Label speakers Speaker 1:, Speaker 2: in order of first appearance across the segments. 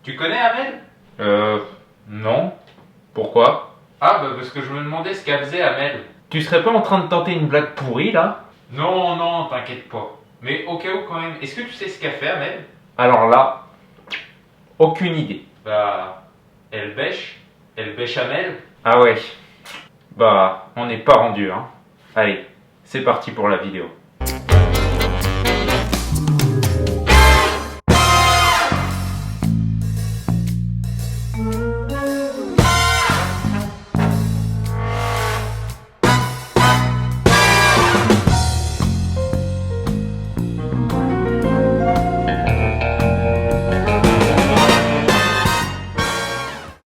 Speaker 1: Tu connais Amel?
Speaker 2: Non. Pourquoi?
Speaker 1: Ah bah parce que je me demandais ce qu'elle faisait Amel.
Speaker 2: Tu serais pas en train de tenter une blague pourrie là?
Speaker 1: Non, non, t'inquiète pas. Mais au cas où quand même, est-ce que tu sais ce qu'elle fait Amel?
Speaker 2: Alors là, aucune idée.
Speaker 1: Bah, elle bêche Amel.
Speaker 2: Ah ouais. Bah, on n'est pas rendu, hein. Allez, c'est parti pour la vidéo.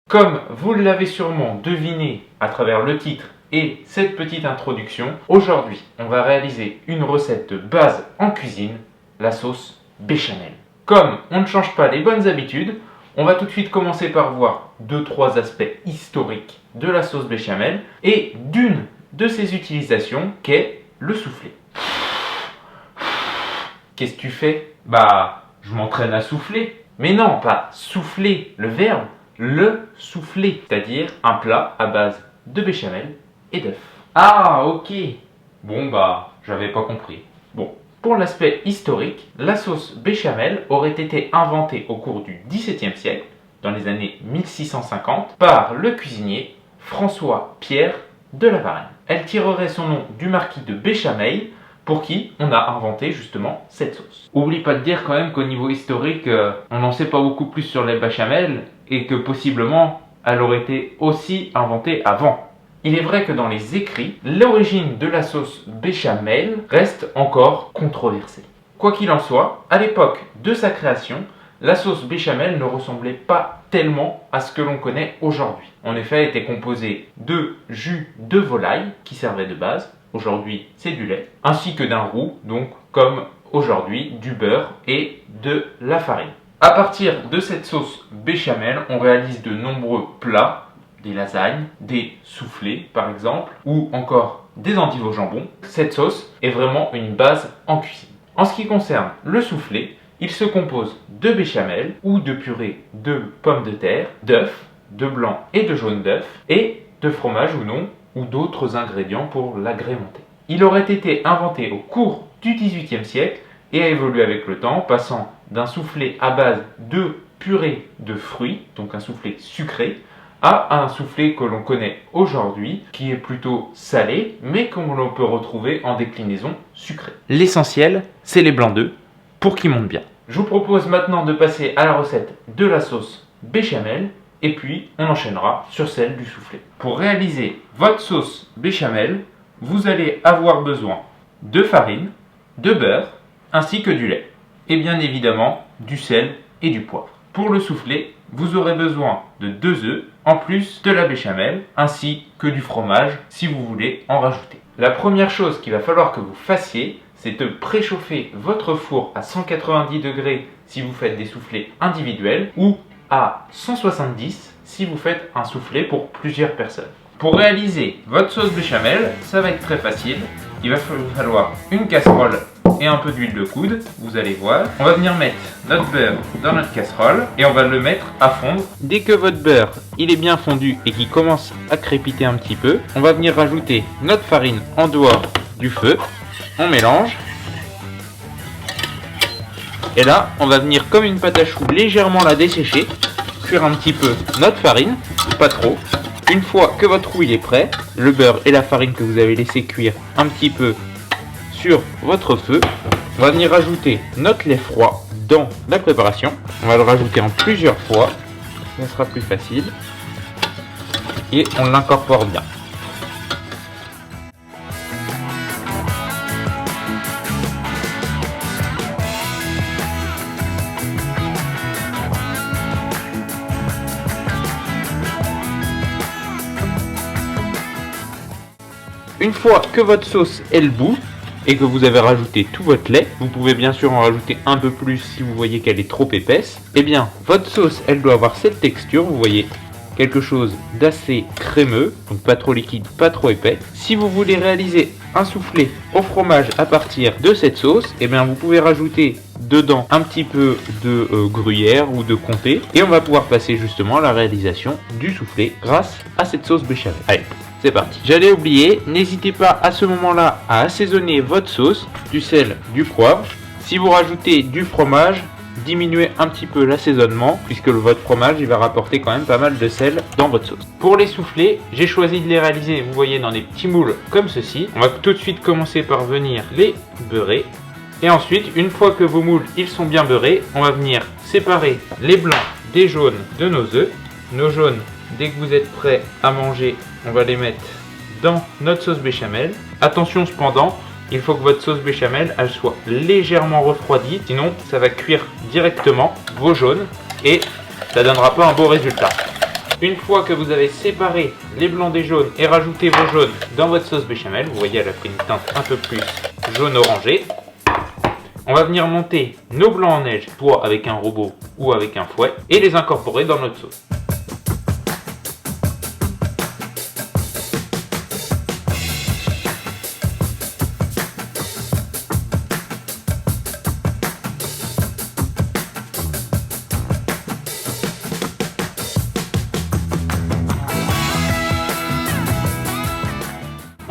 Speaker 2: Comme vous l'avez sûrement deviné à travers le titre et cette petite introduction, aujourd'hui on va réaliser une recette de base en cuisine, la sauce béchamel. Comme on ne change pas les bonnes habitudes, on va tout de suite commencer par voir 2-3 aspects historiques de la sauce béchamel et d'une de ses utilisations qu'est le soufflé. Qu'est-ce que tu fais?
Speaker 1: Bah, je m'entraîne à souffler.
Speaker 2: Mais non, pas souffler, le verbe. Le soufflé, c'est-à-dire un plat à base de béchamel et d'œufs.
Speaker 1: Ah, ok. Bon bah, j'avais pas compris.
Speaker 2: Bon, pour l'aspect historique, la sauce béchamel aurait été inventée au cours du XVIIe siècle, dans les années 1650, par le cuisinier François-Pierre de La Varenne. Elle tirerait son nom du marquis de Béchamel, pour qui on a inventé justement cette sauce.
Speaker 1: Oublie pas de dire quand même qu'au niveau historique, on n'en sait pas beaucoup plus sur les béchamel et que possiblement elle aurait été aussi inventée avant.
Speaker 2: Il est vrai que dans les écrits, l'origine de la sauce béchamel reste encore controversée. Quoi qu'il en soit, à l'époque de sa création, la sauce béchamel ne ressemblait pas tellement à ce que l'on connaît aujourd'hui. En effet, elle était composée de jus de volaille qui servait de base, aujourd'hui c'est du lait, ainsi que d'un roux, donc comme aujourd'hui du beurre et de la farine. À partir de cette sauce béchamel, on réalise de nombreux plats, des lasagnes, des soufflés par exemple, ou encore des endives au jambon. Cette sauce est vraiment une base en cuisine. En ce qui concerne le soufflé, il se compose de béchamel ou de purée de pommes de terre, d'œufs, de blanc et de jaune d'œuf, et de fromage ou non, ou d'autres ingrédients pour l'agrémenter. Il aurait été inventé au cours du XVIIIe siècle et a évolué avec le temps, passant d'un soufflé à base de purée de fruits, donc un soufflé sucré, à un soufflé que l'on connaît aujourd'hui, qui est plutôt salé, mais que l'on peut retrouver en déclinaison sucrée. L'essentiel, c'est les blancs d'œufs, pour qu'ils montent bien. Je vous propose maintenant de passer à la recette de la sauce béchamel, et puis on enchaînera sur celle du soufflé. Pour réaliser votre sauce béchamel, vous allez avoir besoin de farine, de beurre, ainsi que du lait, et bien évidemment du sel et du poivre. Pour le soufflé, vous aurez besoin de 2 œufs, en plus de la béchamel, ainsi que du fromage si vous voulez en rajouter. La première chose qu'il va falloir que vous fassiez, c'est de préchauffer votre four à 190 degrés si vous faites des soufflés individuels, ou à 170 si vous faites un soufflé pour plusieurs personnes. Pour réaliser votre sauce béchamel, ça va être très facile. Il va vous falloir une casserole et un peu d'huile de coude, vous allez voir. On va venir mettre notre beurre dans notre casserole et on va le mettre à fondre. Dès que votre beurre il est bien fondu et qu'il commence à crépiter un petit peu, on va venir rajouter notre farine en dehors du feu. On mélange. Et là, on va venir comme une pâte à choux légèrement la dessécher, cuire un petit peu notre farine, pas trop. Une fois que votre roux il est prêt, le beurre et la farine que vous avez laissé cuire un petit peu sur votre feu, on va venir rajouter notre lait froid dans la préparation. On va le rajouter en plusieurs fois, ça sera plus facile. Et on l'incorpore bien. Une fois que votre sauce est le bout et que vous avez rajouté tout votre lait, vous pouvez bien sûr en rajouter un peu plus si vous voyez qu'elle est trop épaisse. Et bien, votre sauce, elle doit avoir cette texture, vous voyez, quelque chose d'assez crémeux, donc pas trop liquide, pas trop épais. Si vous voulez réaliser un soufflé au fromage à partir de cette sauce, et bien vous pouvez rajouter
Speaker 1: dedans un petit peu de gruyère ou de comté et on va pouvoir passer justement à la réalisation du soufflé grâce à cette sauce béchamel. Allez, c'est parti. J'allais oublier, n'hésitez pas à ce moment-là à assaisonner votre sauce, du sel, du poivre. Si vous rajoutez du fromage, diminuez un petit peu l'assaisonnement puisque votre fromage il va rapporter quand même pas mal de sel dans votre sauce. Pour les soufflés, j'ai choisi de les réaliser, vous voyez, dans des petits moules comme ceci. On va tout de suite commencer par venir les beurrer. Et ensuite, une fois que vos moules ils sont bien beurrés, on va venir séparer les blancs des jaunes de nos œufs. Nos jaunes, dès que vous êtes prêts à manger, on va les mettre dans notre sauce béchamel. Attention cependant, il faut que votre sauce béchamel elle soit légèrement refroidie, sinon ça va cuire directement vos jaunes et ça donnera pas un beau résultat. Une fois que vous avez séparé les blancs des jaunes et rajouté vos jaunes dans votre sauce béchamel, vous voyez elle a pris une teinte un peu plus jaune orangé. On va venir monter nos blancs en neige, soit avec un robot ou avec un fouet, et les incorporer dans notre sauce.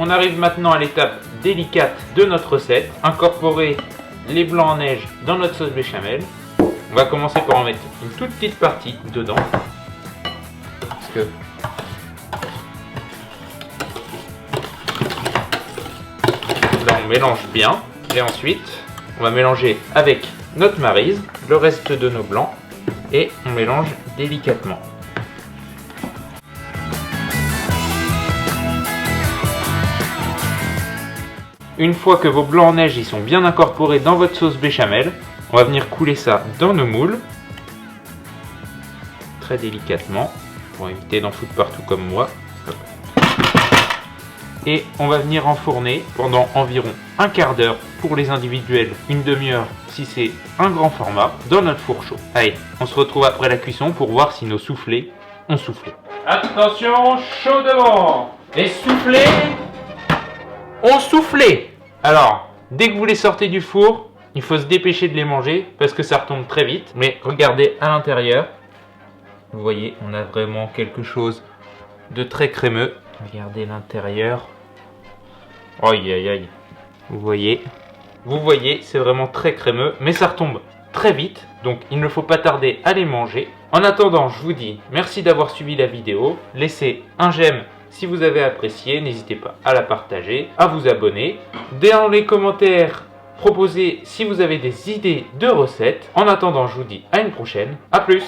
Speaker 1: On arrive maintenant à l'étape délicate de notre recette, incorporer les blancs en neige dans notre sauce béchamel. On va commencer par en mettre une toute petite partie dedans. Parce que là on mélange bien. Et ensuite on va mélanger avec notre maryse le reste de nos blancs et on mélange délicatement. Une fois que vos blancs en neige ils sont bien incorporés dans votre sauce béchamel, on va venir couler ça dans nos moules, très délicatement, pour éviter d'en foutre partout comme moi. Et on va venir enfourner pendant environ un quart d'heure pour les individuels, une demi-heure si c'est un grand format, dans notre four chaud. Allez, on se retrouve après la cuisson pour voir si nos soufflés ont soufflé. Attention, chaud devant. Les soufflés ont soufflé. Alors, dès que vous les sortez du four, il faut se dépêcher de les manger parce que ça retombe très vite. Mais regardez à l'intérieur, vous voyez, on a vraiment quelque chose de très crémeux. Regardez l'intérieur. Aïe aïe aïe. Vous voyez, c'est vraiment très crémeux, mais ça retombe très vite. Donc il ne faut pas tarder à les manger. En attendant, je vous dis merci d'avoir suivi la vidéo. Laissez un j'aime si vous avez apprécié, n'hésitez pas à la partager, à vous abonner. Dans les commentaires, proposez si vous avez des idées de recettes. En attendant, je vous dis à une prochaine. A plus!